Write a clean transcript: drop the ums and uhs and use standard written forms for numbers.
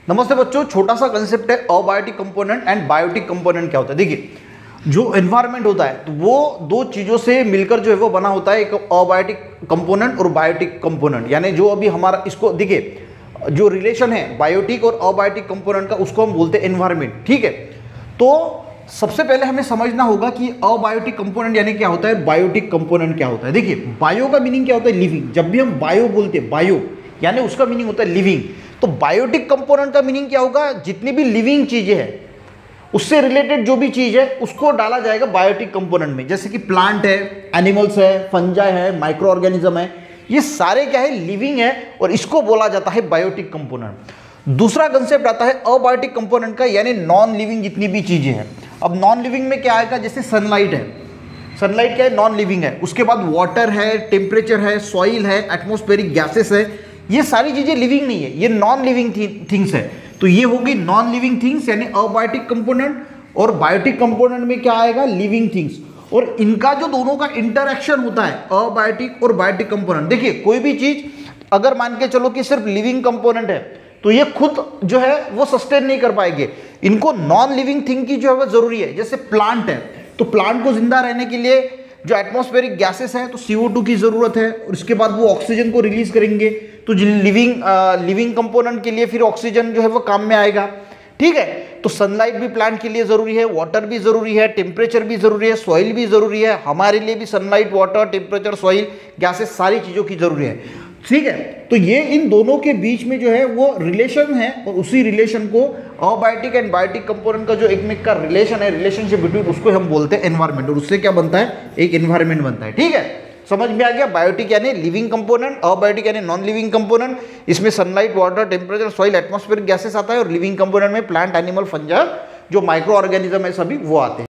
नमस्ते बच्चों, छोटा सा कंसेप्ट है abiotic component and biotic component क्या होता है। देखिए, जो एनवायरनमेंट होता है तो वो दो चीजों से मिलकर जो है वो बना होता है, एक अबायोटिक कंपोनेंट और बायोटिक कंपोनेंट। यानी जो अभी हमारा इसको देखिए, जो रिलेशन है बायोटिक और अबायोटिक कंपोनेंट का उसको हम बोलते हैं एनवायरनमेंट। ठीक है, तो सबसे पहले हमें समझना होगा कि अबायोटिक कंपोनेंट यानी क्या होता है, बायोटिक कंपोनेंट क्या होता है। देखिए, बायो का मीनिंग क्या होता है, लिविंग। जब भी हम बायो बोलते हैं, बायो यानी उसका मीनिंग होता है लिविंग। तो बायोटिक कंपोनेंट का मीनिंग क्या होगा, जितनी भी लिविंग चीजें हैं उससे रिलेटेड जो भी चीज है उसको डाला जाएगा बायोटिक कंपोनेंट में। जैसे कि प्लांट है, एनिमल्स है, फंजाई है, माइक्रो ऑर्गेनिज्म है, ये सारे क्या है, लिविंग है और इसको बोला जाता है बायोटिक कंपोनेंट। दूसरा कंसेप्ट आता है अबायोटिक कंपोनेंट का, यानी नॉन लिविंग जितनी भी चीजें हैं। अब नॉन लिविंग में क्या आएगा, जैसे सनलाइट है, सनलाइट क्या है, नॉन लिविंग है। उसके बाद वाटर है, टेम्परेचर है, सॉइल है, एटमॉस्फेरिक गैसेस है, ये सारी चीजें लिविंग नहीं है, ये नॉन लिविंग थिंग्स है। तो ये होगी नॉन लिविंग थिंग्स यानी अबायोटिक कंपोनेंट। और बायोटिक कंपोनेंट में क्या आएगा, लिविंग थिंग्स। और इनका जो दोनों का इंटरेक्शन होता है अबायोटिक और बायोटिक कंपोनेंट। देखिए, कोई भी चीज अगर मान के चलो कि सिर्फ लिविंग कंपोनेंट है तो ये खुद जो है वो सस्टेन नहीं कर पाएंगे, इनको नॉन लिविंग थिंग की जो है वो जरूरी है। जैसे प्लांट है तो प्लांट को जिंदा रहने के लिए जो एटमॉस्फेरिक गैसेस है तो CO2 की जरूरत है, और उसके बाद वो ऑक्सीजन को रिलीज करेंगे। तो लिविंग कंपोनेंट के लिए फिर ऑक्सीजन जो है वो काम में आएगा। ठीक है, तो सनलाइट भी प्लांट के लिए जरूरी है, वाटर भी जरूरी है, टेम्परेचर भी जरूरी है, सॉइल भी जरूरी है। हमारे लिए भी sunlight, water, temperature, soil, gases सारी चीजों की जरूरी है। ठीक है, तो ये इन दोनों के बीच में जो है वो रिलेशन है, और उसी रिलेशन को अबायोटिक एंड बायोटिक कंपोनेंट का जो एक में का रिलेशन है, रिलेशनशिप बिटवीन, उसको हम बोलते हैं एनवायरनमेंट। और उससे क्या बनता है, एक एनवायरनमेंट बनता है। ठीक है, समझ में आ गया। बायोटिक यानी लिविंग कंपोनेंट, अबायोटिक यानी नॉन लिविंग कंपोनेंट। इसमें sunlight, water, temperature, soil, atmospheric gases आता है, और लिविंग कंपोनेंट में प्लांट, एनिमल, फंजाई, जो माइक्रो ऑर्गेनिज्म है सभी वो आते हैं।